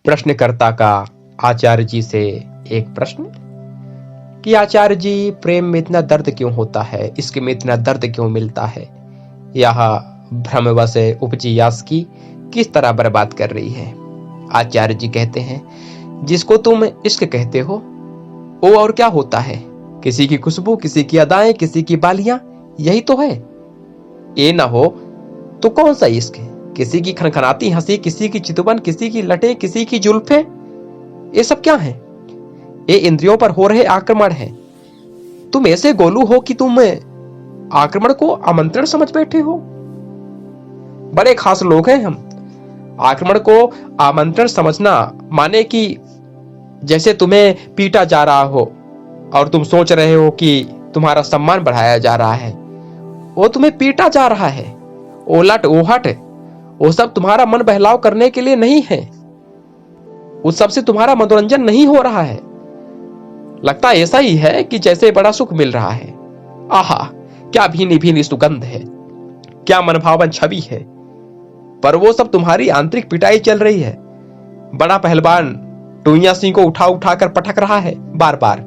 प्रश्नकर्ता का आचार्य जी से एक प्रश्न कि आचार्य जी, प्रेम में इतना दर्द क्यों होता है, इसके में इतना दर्द क्यों मिलता है? यह भ्रमवश उपजी यास्की किस तरह बर्बाद कर रही है? आचार्य जी कहते हैं, जिसको तुम इश्क कहते हो वो और क्या होता है? किसी की खुशबू, किसी की अदाएं, किसी की बालियां, यही तो है। ये ना हो तो कौन सा इश्क है? किसी की खनखनाती हंसी, किसी की चितवन, किसी की लटे, किसी की जुल्फे, ये सब क्या है? ये इंद्रियों पर हो रहे आक्रमण है। तुम ऐसे गोलू हो कि तुम आक्रमण को आमंत्रण समझ बैठे हो। बड़े खास लोग हैं हम। आक्रमण को आमंत्रण समझना माने कि जैसे तुम्हें पीटा जा रहा हो और तुम सोच रहे हो कि तुम्हारा सम्मान बढ़ाया जा रहा है, वो तुम्हें पीटा जा रहा है। ओलट ओहट वो सब तुम्हारा मन बहलाव करने के लिए नहीं है। उस सब से तुम्हारा मनोरंजन नहीं हो रहा है। लगता ऐसा ही है कि जैसे बड़ा सुख मिल रहा है। आहा, क्या भीनी भीनी सुगंध है, क्या मनभावन छवि है। पर वो सब तुम्हारी आंतरिक पिटाई चल रही है। बड़ा पहलवान टुइया सिंह को उठा उठा कर पटक रहा है बार बार।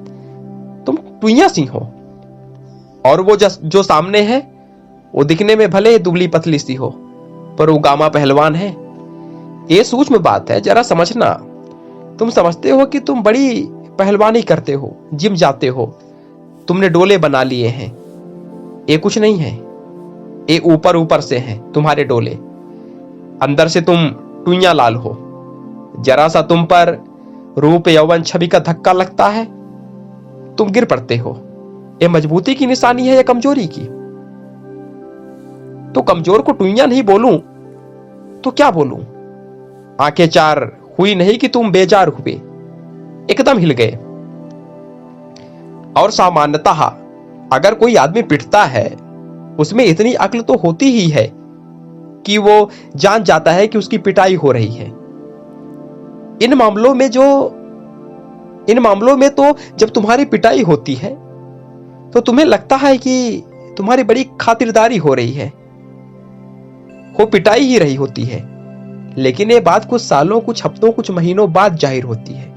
तुम टुइया सिंह हो और वो जो सामने है वो दिखने में भले दुबली पतली सी हो, पर वो गामा पहलवान है। ये सूक्ष्म बात है, जरा समझना। तुम समझते हो कि तुम बड़ी पहलवानी करते हो, जिम जाते हो, तुमने डोले बना लिए हैं। ये कुछ नहीं है, ये ऊपर ऊपर से हैं तुम्हारे डोले। अंदर से तुम टुइया लाल हो। जरा सा तुम पर रूप यौवन छवि का धक्का लगता है, तुम गिर पड़ते हो। ये मजबूती की निशानी है या कमजोरी की? तो कमजोर को टुइया नहीं बोलूं तो क्या बोलूं? आंखें चार हुई नहीं कि तुम बेजार हुए, एकदम हिल गए। और सामान्यतः अगर कोई आदमी पिटता है उसमें इतनी अक्ल तो होती ही है कि वो जान जाता है कि उसकी पिटाई हो रही है। इन मामलों में तो जब तुम्हारी पिटाई होती है तो तुम्हें लगता है कि तुम्हारी बड़ी खातिरदारी हो रही है, वो पिटाई ही रही होती है। लेकिन ये बात कुछ सालों, कुछ हफ्तों, कुछ महीनों बाद जाहिर होती है।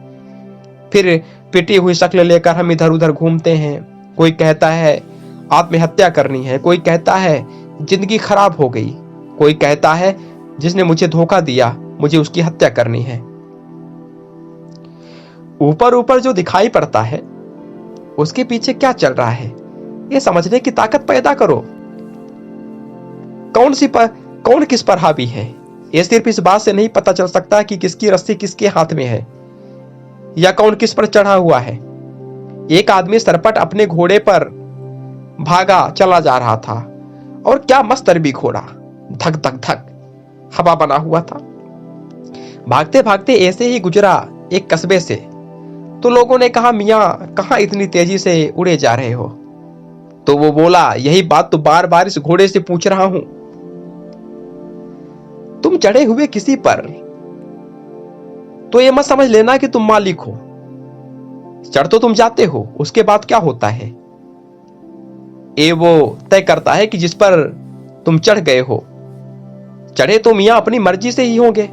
फिर पिटी हुई शक्ल लेकर हम इधर उधर घूमते हैं। कोई कहता है आत्महत्या करनी है, कोई कहता है जिंदगी खराब हो गई, कोई कहता है जिसने मुझे धोखा दिया मुझे उसकी हत्या करनी है। ऊपर ऊपर जो दिखाई पड़ता है उसके पीछे क्या चल रहा है, ये समझने की ताकत पैदा करो। कौन किस पर हावी है, ये सिर्फ इस बात से नहीं पता चल सकता कि किसकी रस्सी किसके हाथ में है या कौन किस पर चढ़ा हुआ है। एक आदमी सरपट अपने घोड़े पर भागा चला जा रहा था, और क्या मस्त अरबी घोड़ा, धक धक धक हवा बना हुआ था। भागते भागते ऐसे ही गुजरा एक कस्बे से, तो लोगों ने कहा, मियां कहां इतनी तेजी से उड़े जा रहे हो? तो वो बोला, यही बात तो बार बार इस घोड़े से पूछ रहा हूं। तुम चढ़े हुए किसी पर तो ये मत समझ लेना कि तुम मालिक हो। चढ़ तो तुम जाते हो, उसके बाद क्या होता है ये वो तय करता है कि जिस पर तुम चढ़ गए हो। चढ़े तो मियां अपनी मर्जी से ही होंगे।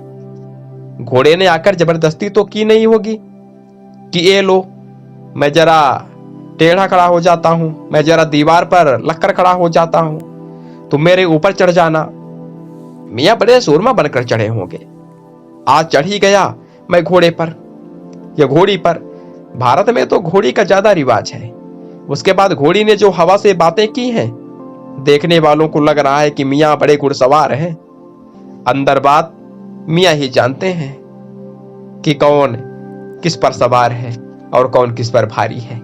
घोड़े ने आकर जबरदस्ती तो की नहीं होगी कि ये लो, मैं जरा टेढ़ा खड़ा हो जाता हूं, मैं जरा दीवार पर लक्कर खड़ा हो जाता हूं, तुम मेरे ऊपर चढ़ जाना। मियां बड़े सूरमा बनकर चढ़े होंगे। आज चढ़ ही गया मैं घोड़े पर या घोड़ी पर। भारत में तो घोड़ी का ज्यादा रिवाज है। उसके बाद घोड़ी ने जो हवा से बातें की हैं, देखने वालों को लग रहा है कि मियां बड़े घुड़सवार हैं। अंदर बात मियां ही जानते हैं कि कौन किस पर सवार है और कौन किस पर भारी है।